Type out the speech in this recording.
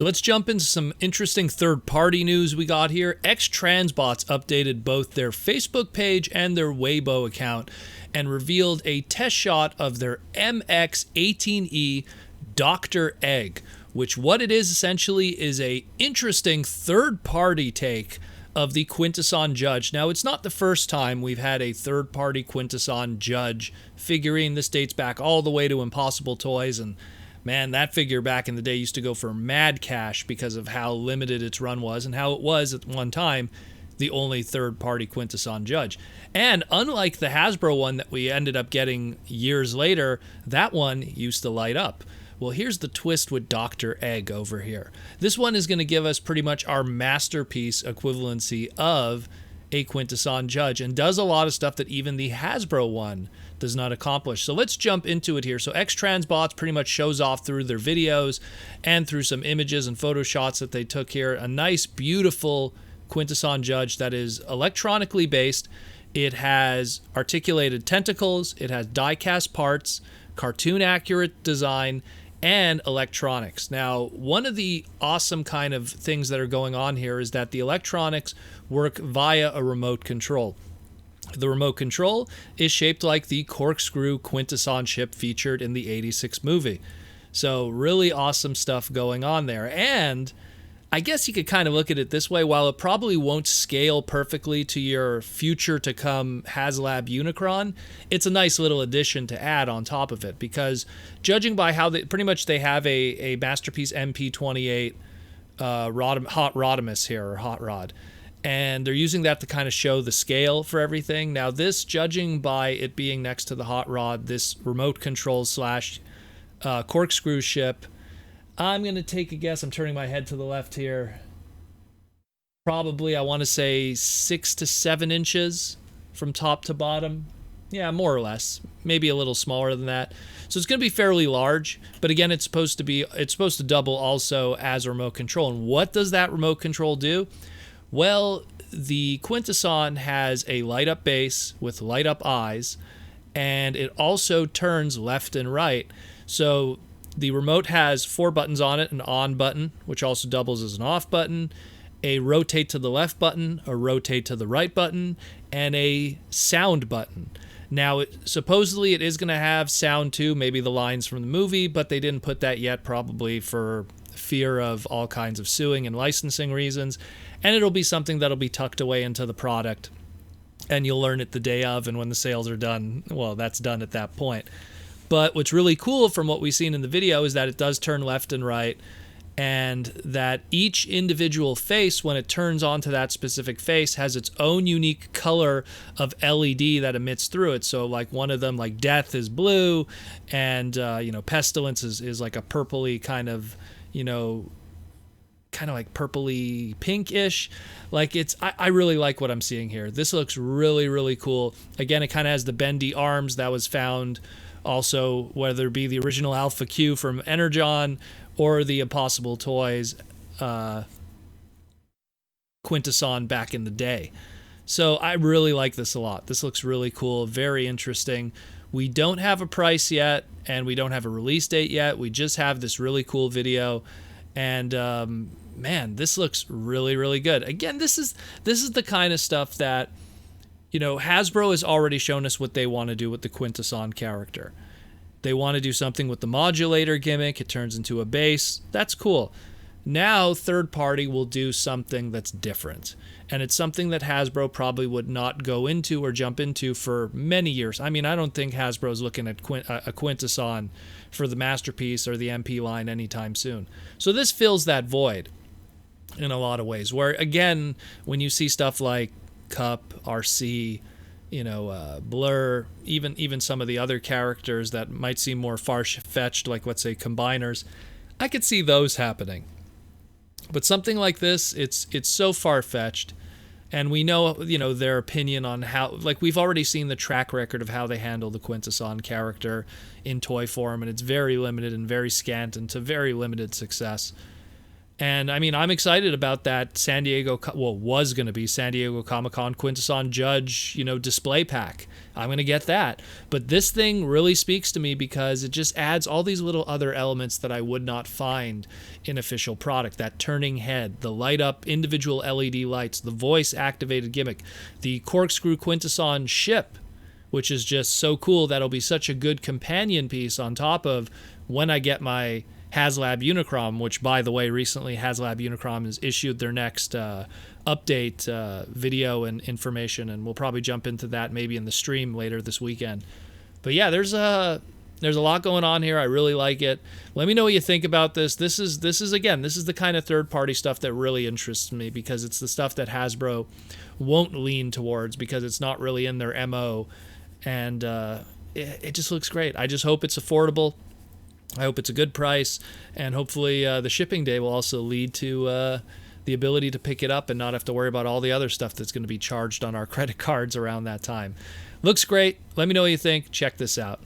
Let's jump into some interesting third-party news we got here. X-Transbots updated both their Facebook page and their Weibo account and revealed a test shot of their MX-18E Dr. Egg, which what it is essentially is a interesting third-party take of the Quintesson Judge. Now, it's not the first time we've had a third-party Quintesson Judge figurine. This dates back all the way to Impossible Toys, and man, that figure back in the day used to go for mad cash because of how limited its run was and how it was at one time the only third-party Quintesson Judge. And unlike the Hasbro one that we ended up getting years later, that one used to light up. Well, here's the twist with Dr. Egg over here. This one is going to give us pretty much our masterpiece equivalency of a Quintesson Judge and does a lot of stuff that even the Hasbro one does not accomplish. So let's jump into it here. So X-Transbots pretty much shows off through their videos and through some images and photo shots that they took here. A nice, beautiful Quintesson Judge that is electronically based. It has articulated tentacles. It has die-cast parts, cartoon-accurate design, and electronics. Now, one of the awesome kind of things that are going on here is that the electronics work via a remote control. The remote control is shaped like the corkscrew Quintesson ship featured in the '86 movie. So really awesome stuff going on there. And I guess you could kind of look at it this way. While it probably won't scale perfectly to your future to come HasLab Unicron, it's a nice little addition to add on top of it, because judging by how they pretty much they have a Masterpiece MP28 Hot Rodimus here, or Hot Rod, and they're using that to kind of show the scale for everything. Now this, judging by it being next to the Hot Rod, this remote control slash corkscrew ship, I'm going to take a guess. I'm turning my head to the left here. Probably, I want to say 6 to 7 inches from top to bottom. Yeah, more or less. Maybe a little smaller than that. So it's going to be fairly large. But again, it's supposed to double also as a remote control. And what does that remote control do? Well, the Quintesson has a light-up base with light-up eyes, and it also turns left and right. So the remote has 4 buttons on it: an on button, which also doubles as an off button, a rotate to the left button, a rotate to the right button, and a sound button. Now, supposedly it is going to have sound too, maybe the lines from the movie, but they didn't put that yet, probably for fear of all kinds of suing and licensing reasons. And it'll be something that'll be tucked away into the product, and you'll learn it the day of, and when the sales are done, well, that's done at that point. But what's really cool from what we've seen in the video is that it does turn left and right, and that each individual face, when it turns onto that specific face, has its own unique color of LED that emits through it. So like one of them, like Death, is blue, and Pestilence is like a purpley kind of, kind of like purpley pinkish. Like I really like what I'm seeing here. This looks really, really cool. Again, it kind of has the bendy arms that was found also, whether it be the original Alpha Q from Energon or the Impossible Toys Quintesson back in the day. So I really like this a lot. This looks really cool, very interesting. We don't have a price yet, and we don't have a release date yet. We just have this really cool video, and man, this looks really, really good. Again, this is the kind of stuff that, Hasbro has already shown us what they want to do with the Quintesson character. They want to do something with the modulator gimmick. It turns into a base. That's cool. Now, third party will do something that's different. And it's something that Hasbro probably would not go into or jump into for many years. I mean, I don't think Hasbro's looking at a Quintesson for the Masterpiece or the MP line anytime soon. So this fills that void in a lot of ways. Where, again, when you see stuff like Cup, RC, Blur, even some of the other characters that might seem more far-fetched, like, let's say, Combiners, I could see those happening. But something like this, it's so far-fetched, and we know, their opinion on how, like, we've already seen the track record of how they handle the Quintesson character in toy form, and it's very limited and very scant and to very limited success. And I mean, I'm excited about that was going to be San Diego Comic-Con Quintesson Judge, display pack. I'm going to get that. But this thing really speaks to me because it just adds all these little other elements that I would not find in official product. That turning head, the light up individual LED lights, the voice activated gimmick, the corkscrew Quintesson ship, which is just so cool. That'll be such a good companion piece on top of when I get my HasLab Unicron, which, by the way, recently HasLab Unicron has issued their next update video and information, and we'll probably jump into that maybe in the stream later this weekend. But yeah, there's a lot going on here. I really like it. Let me know what you think about this. This is the kind of third-party stuff that really interests me, because it's the stuff that Hasbro won't lean towards because it's not really in their MO, and it just looks great. I just hope it's affordable. I hope it's a good price, and hopefully the shipping day will also lead to the ability to pick it up and not have to worry about all the other stuff that's going to be charged on our credit cards around that time. Looks great. Let me know what you think. Check this out.